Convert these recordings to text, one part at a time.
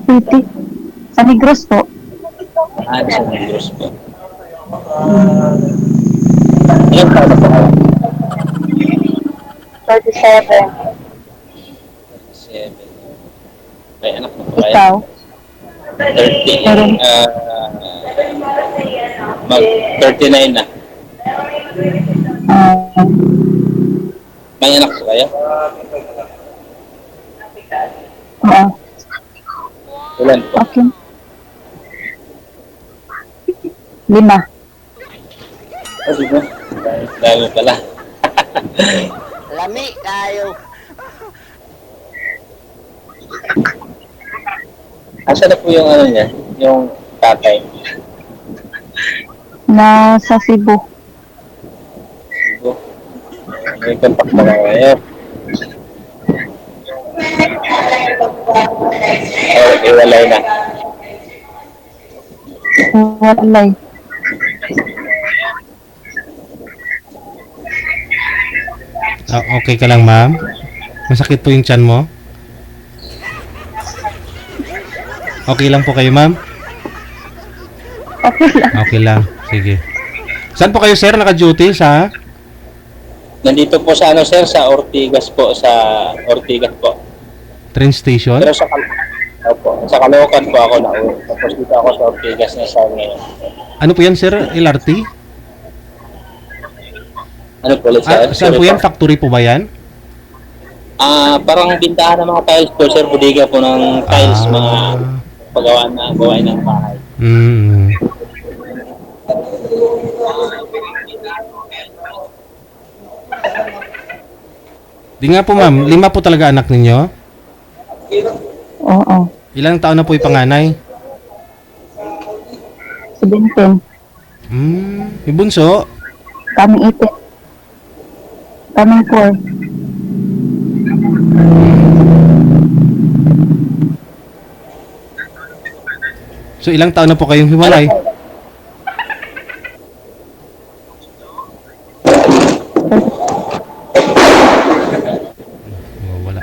City. Sa Negros po. Sa Negros po. Ilan taon na po kayo? 37. 7. May anak na po kayo? Ikaw? 30. Meron. Mag-39 na. Ah, May anak po kayo? oo. Ilan po? Okay. 5. Diba? Dami pala. Lami kayo. Asa na po yung ano niya? Yung tatay? Nasa Cebu. Cebu. May contact na lang ngayon. Iwalay na. Walay. Okay ka lang, ma'am? Masakit po yung tiyan mo? Okay lang po kayo, ma'am? Okay lang. Okay lang. Sige. Saan po kayo, sir? Naka-duty sa Nandito po sa ano sir, sa Ortigas po, sa Ortigas po. train station? Pero sa Caloocan po ako na. Tapos dito ako sa Ortigas na sa ngayon. Ano po yan, sir? LRT? Ano po ulit sir? Saan po yan? Factory po ba yan? Parang bintahan ng mga tiles po sir, bodega po ng tiles, mga pagawaan na gawain ng bahay. Mm. Di nga po, ma'am. 5 po talaga anak ninyo? Oo. Ilang taon na po yung panganay? 17. Yung bunso? Kaming 18. Kaming 4. So, ilang taon na po kayong hiwalay? Wala.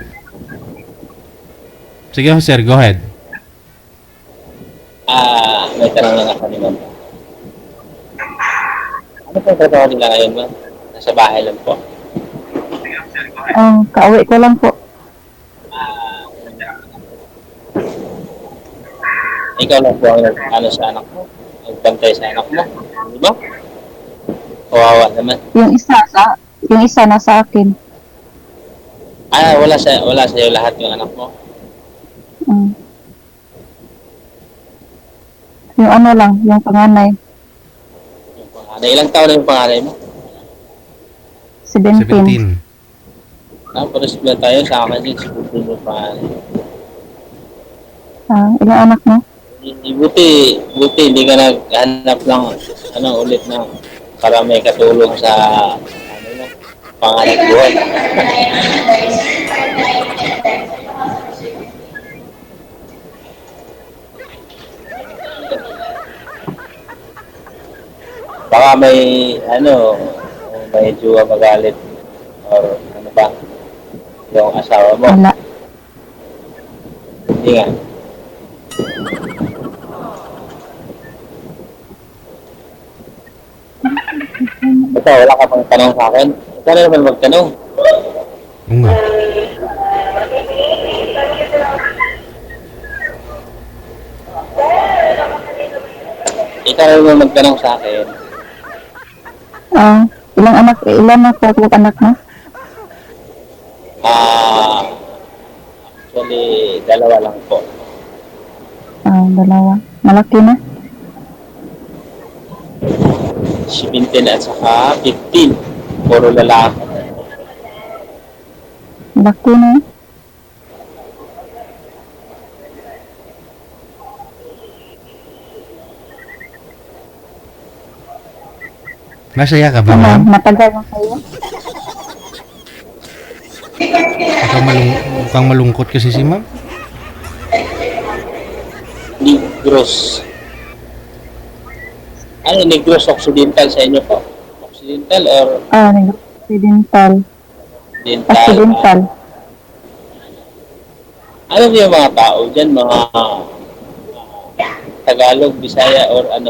Sige, sir. Go ahead. May tanong lang ako ni ma'am. Ano po ang trabaho nila ngayon ma'am? Nasa bahay lang po. Kauwi ko lang po. Ikaw lang po ang ano sa anak mo? Nagbantay sa anak mo? Di ba? Kawawa naman. Yung isa na sa akin. Wala sa iyo lahat yung anak mo. Mm. Yung ano lang, yung panganay. Yung panganay. Ilang taon na yung panganay mo? 17. 17. Pares ba tayo sa akin din si Buto mo panganay. Ilang anak mo? Buti hindi ka naghanap lang ulit ng para may katulong sa panganay buhay. Baka may jowa magalit or ano ba yung asawa mo. Wala. Hindi nga. Ito, wala ka pang tanong sa akin. Ikaw na naman magtanong. Oo nga. Ikaw na naman magtanong sa akin. Ilan na po anak mo? Actually, 2 lang po. 2. Malaki na? 17 at saka 15. Puro lalaki. Malaki na? Masaya ka ba, ma'am? Matagal na kayo? Mukhang malungkot kasi si ma'am. Negros. Ano, Negros Occidental sa inyo po? Occidental or Occidental. Occidental? Ano yung mga tao dyan? Mga Tagalog, Bisaya, or ano?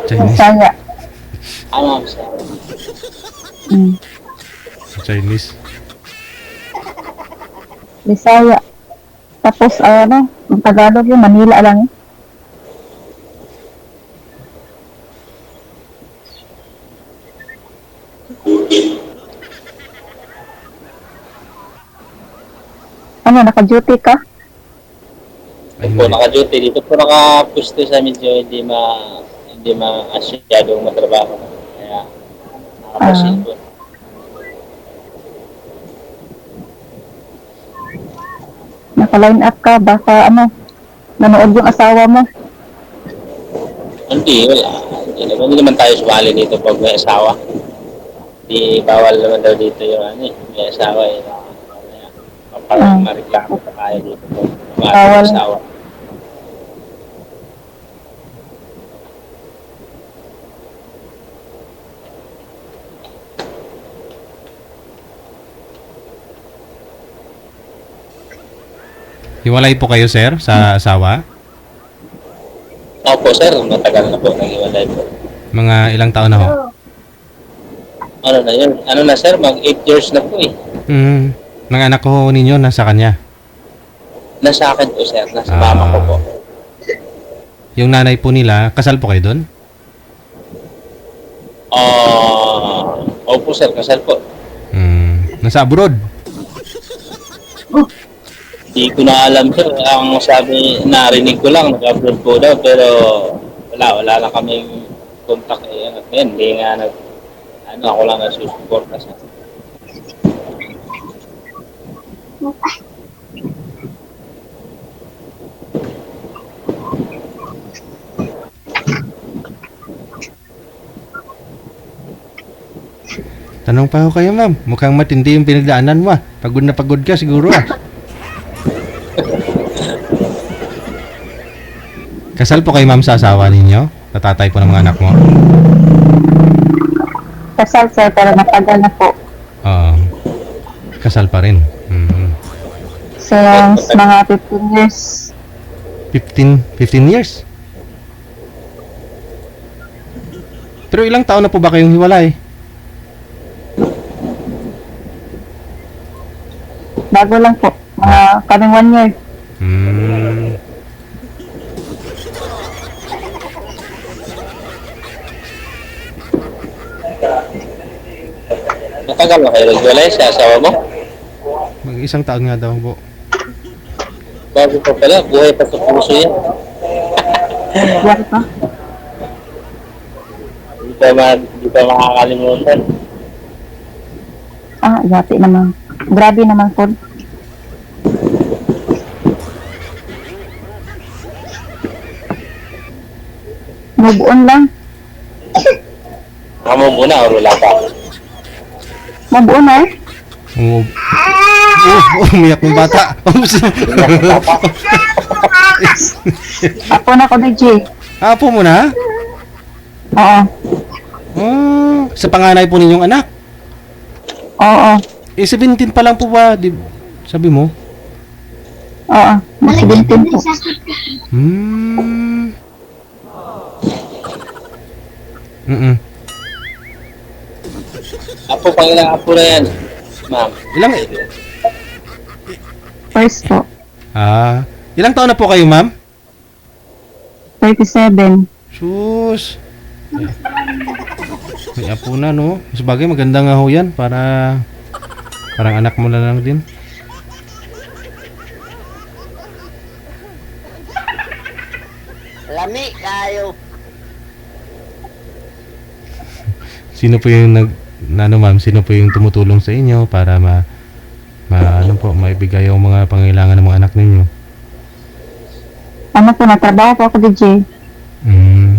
Chinese. Bisaya. Bisaya. Mm. Chinese. Bisaya. Tapos, ano, ang Tagalog yung Manila lang. Ano, naka-duty ka? Ay, Po, hindi. naka-duty dito po naka-pwesto sa medyo hindi maasyadong matrabaho. Kaya nakapasin po. Naka-line up ka? Baka, ano, nanood yung asawa mo? Hindi, wala. Hindi naman tayo sumali dito pag may asawa. Di bawal naman daw dito yung may asawa eh. Parang mareklamo pa tayo dito po. Mga Bawal. asawa. Hiwalay po kayo, sir, sa asawa? Opo sir, matagal na po nag-iwalay po. Mga ilang taon na ho? Ano na yun? Ano na sir, mag 8 years na po eh. Mga anak ko ninyo nasa kanya. Nasa akin po sir, nasa mama ko po. Yung nanay po nila, kasal po kayo doon? Opo sir, kasal po. Nasa abroad? Hindi ko na alam sir, ang sabi, narinig ko lang, nag-upload po daw, pero wala lang kaming contact eh. Ngayon, hindi nga ako lang nasusuporta sa. Tanong pa ako kayo, ma'am. Mukhang matindi yung pinagdaanan mo, ah. Pagod na pagod ka siguro, ah. Kasal po kayo, ma'am, sa asawa ninyo? Sa tatay po ng mga anak mo? Kasal, sir, pero matagal na po. Oo. Kasal pa rin. Since mga 15 years. 15 years? Pero ilang taon na po ba kayong hiwalay? Bago lang po. Mga kaming 1 year. Matagal na kayo nag-iwalay sa asawa mo? Mag-isang taon nga daw po. Bago pa pala, buhay pa sa puso yan. Buwan pa. Hindi pa makakalimutan. Yati naman. Grabe naman po. Move on lang. Amo muna or wala pa? Move on eh. Umiyak ng bata. Ako na ko, DJ. Apo mo na? Oo. Sa panganay po ninyong anak? Oo. 17 pa lang po ba? Sabi mo? Oo. Mas 17 po. Apo, pang ilang apo na yan, ma'am? Ilang? First po. Ilang taon na po kayo, ma'am? 37. Sus. May apo na, no? Sabagay, maganda nga ho yan. Parang anak mo na lang din. Lami kayo. Sino po yung ma'am, sino po yung tumutulong sa inyo para maibigay yung mga pangailangan ng mga anak ninyo? Ano po, natrabaho po ako, DJ.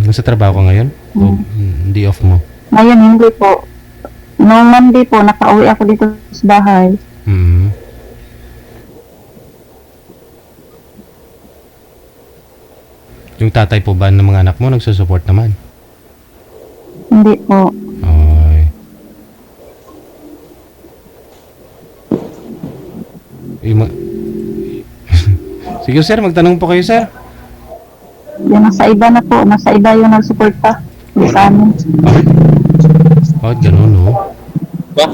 Nasa trabaho ka ngayon? O hindi off mo? Ngayon, hindi po. Noong Monday po, nakauwi ako dito sa bahay. Yung tatay po ba ng mga anak mo nagsusupport naman? Hindi po. Ay. Sige sir, magtanong po kayo sir. Yung nasa iba na po, nasa iba yung nagsuporta. Hindi sa amin. Bakit ganun, no? Ba?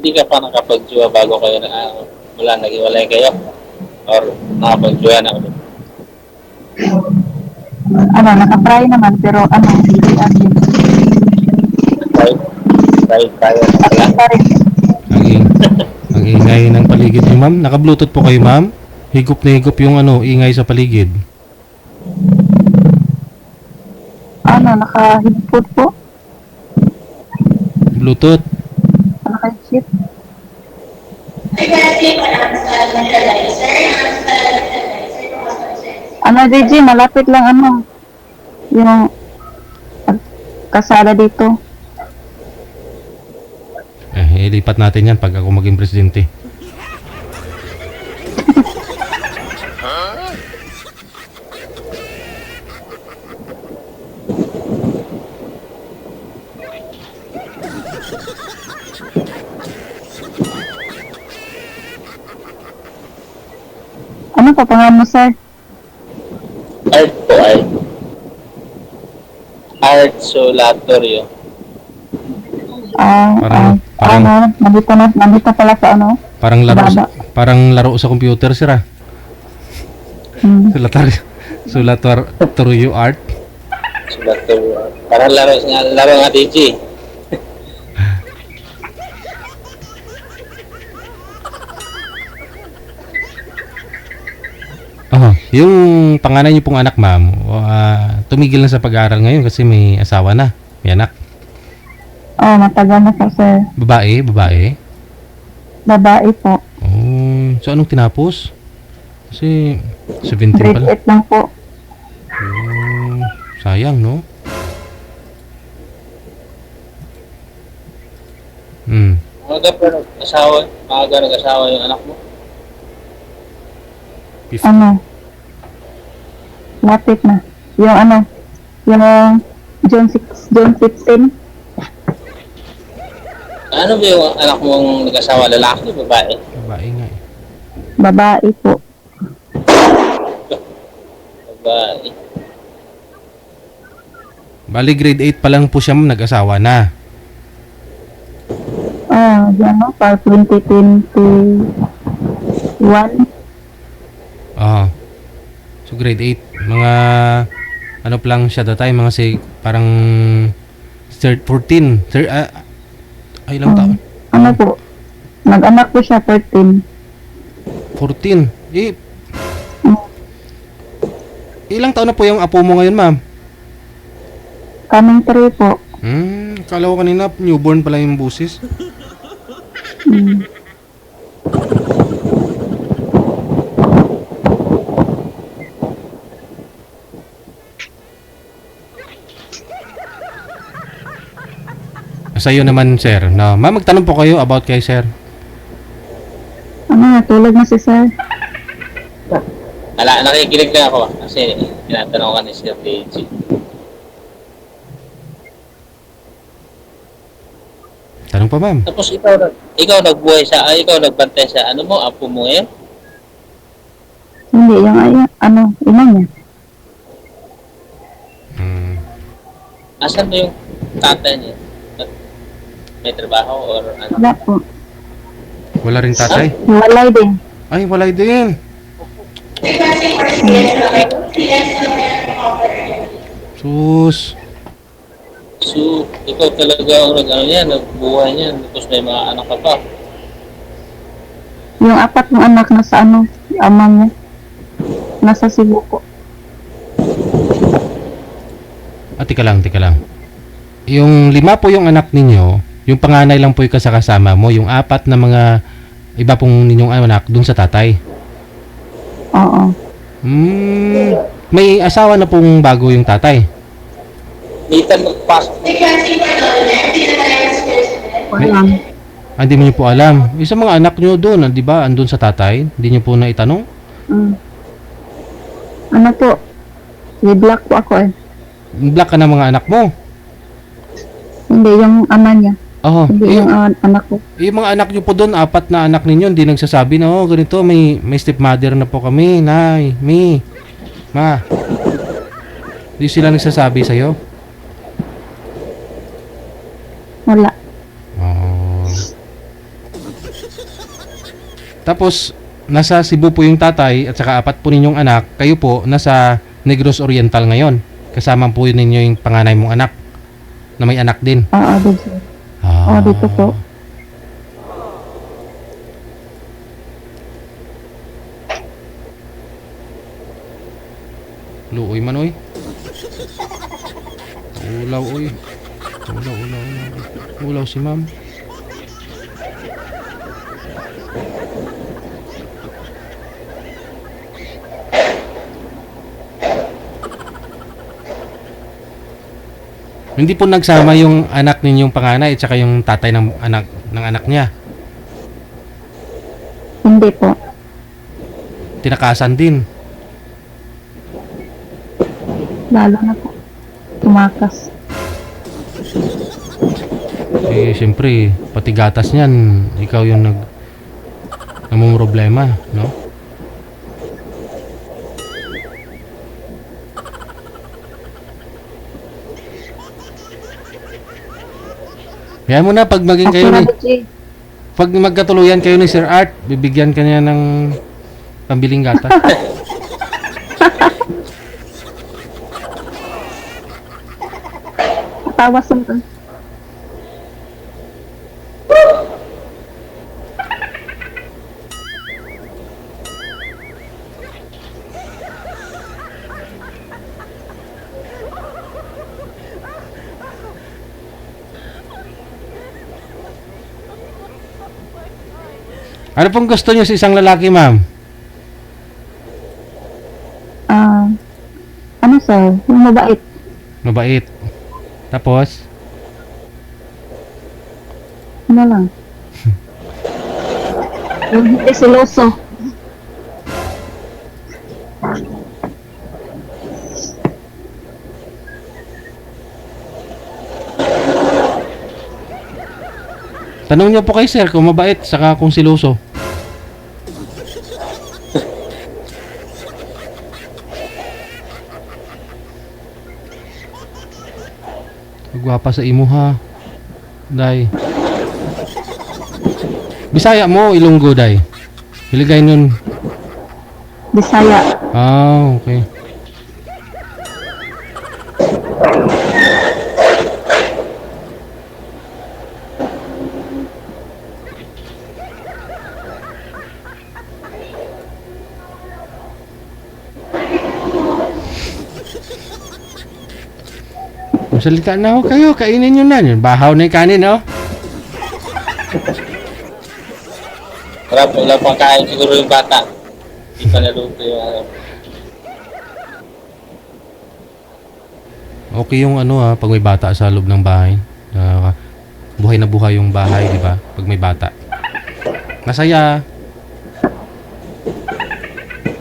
Hindi ka pa nakapag-jowa bago kayo mula nag-iwalay kayo? Or nakapag-jowa na ulit? Ano, nakapry naman, pero ano, hindi amin. Tayo na pala. Pa rin. Ang, ang ingay ng paligid niyo, ma'am. Naka-bluetooth po kayo, ma'am. Higop na higop yung ingay sa paligid. Ano, naka-headphone po. Bluetooth. Naka-headset. Ano, DJ, malapit lang ano. Yung kasada dito. Ilipat natin yan pag ako maging presidente. Ano pa pangalan mo, sir? Art po ay Art Solatorio. Parang- Nandito pala sa ano. Parang laro Baba. parang laro sa computer, sir. Hmm. Sulatar Turuyo Art. Solatorio. Parang laro nga DJ. Yung panganay niyo pong anak, ma'am, tumigil na sa pag-aaral ngayon kasi may asawa na, may anak. Oh, matagal na po, sir. Babae. Babae po. Oh, so anong tinapos? Kasi 17 Grade pala. 8 lang po. Oh, sayang, no? Maaga nag-asawa yung anak mo. Ano? Lapit na. Yung ano? Yung John 16. Ano ba yung anak mong nag-asawa? Lalaki o babae? Babae nga eh. Babae po. Babae. Bali grade 8 pa lang po siya, ma'am, nag-asawa na. Yan no? Para 2021. So grade 8, mga ano pa lang siya that time, mga parang 14, ilang taon? Ano po? Nag-anak po siya 14. 14. Mm. Ilang taon na po yung apo mo ngayon, ma'am? Coming 3 po. Kala ko kanina newborn pala yung busis. Mm. Sa iyo naman, sir. No, ma'am, magtanong po kayo about kay sir. Ano, natulog na si sir. Nakikinig lang ako kasi tinatanong ka ni Sir DJ. Tanong pa, ma'am. Tapos ikaw nagbantay sa ano mo, apo mo ngayon? Hindi, yung ina niya. Asan mo yung tatay niya? May trabaho or ano? Wala po. Wala rin tatay? Walay din. Ay, walay din. Sus. So, ikaw talaga ang nagbuhay niyan, tapos may mga anak ka pa. Yung 4 ng anak nasa ama niya. Nasa Cebu po. Tika lang. Yung 5 po yung anak ninyo, yung panganay lang po yung kasama mo, yung 4 na mga iba pong ninyong anak dun sa tatay. Oo. May asawa na pong bago yung tatay. Nathan magpasok. Walang. Hindi mo niyo po alam. Yung sa mga anak niyo doon, di ba? Andun sa tatay? Hindi niyo po naitanong? Mm. Ano po? I-block po ako eh. Black ka ng mga anak mo. Hindi, yung ama niya. Oo. Hindi yung anak ko. Yung mga anak niyo po doon, 4 na anak ninyo, hindi nagsasabi na, oh, ganito, may stepmother na po kami, nay, ma. Hindi sila nagsasabi sa'yo? Wala. Oh. Tapos, nasa Cebu po yung tatay at saka 4 po ninyong anak, kayo po nasa Negros Oriental ngayon. Kasama po yun ninyo yung panganay mong anak na may anak din. Oo, dito. Oo, dito po. Luoy man oy. Ulaw oy. Ulaw. Ulaw si ma'am. Hindi po nagsama yung anak ninyong panganay at saka yung tatay ng anak niya. Hindi po. Tinakasan din. Lalo na po. Tumakas. Eh, siyempre, pati gatas niyan, ikaw yung namumroblema, no? Kaya mo na, pag maging kayo ni... Pag magkatuluyan kayo ni Sir Art, bibigyan ka niya ng pambiling gatas. Tawas mo. Ano pong gusto niyo sa isang lalaki, ma'am? Ano sir? Yung mabait. Mabait. Tapos, Ano lang? Yung hindi siloso. tanong niyo po kay Sir kung mabait saka kung siloso. Gwapa sa imo ha. Day. Bisaya mo, Ilonggo, day. Hiligay nun. Bisaya. Ah, okay. Salita na ho kayo, kainin nyo na yun. Bahaw na yung kanin, oh. Wala pang kain siguro yung bata. Hindi pa naluto yung ano. Okay yung ano ha, pag may bata sa loob ng bahay. Buhay na buhay yung bahay, di ba? Pag may bata. Masaya.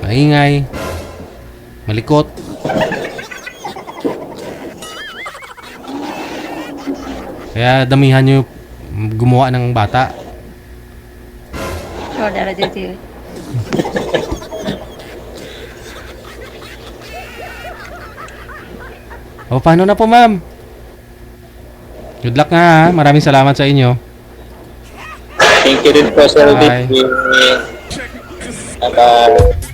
Maingay. Malikot. Kaya damihan nyo gumawa ng bata. Oh, dala dito. O, paano na po, ma'am? Good luck nga ha. Maraming salamat sa inyo. Thank you rin po, Sir Bye. Vic. Bye-bye.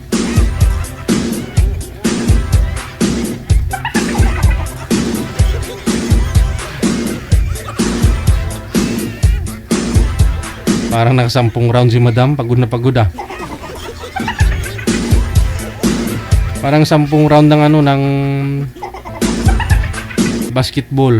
Parang nakasampung round si madam. Pagod na pagod ah. Parang 10 round ng ano, ng basketball.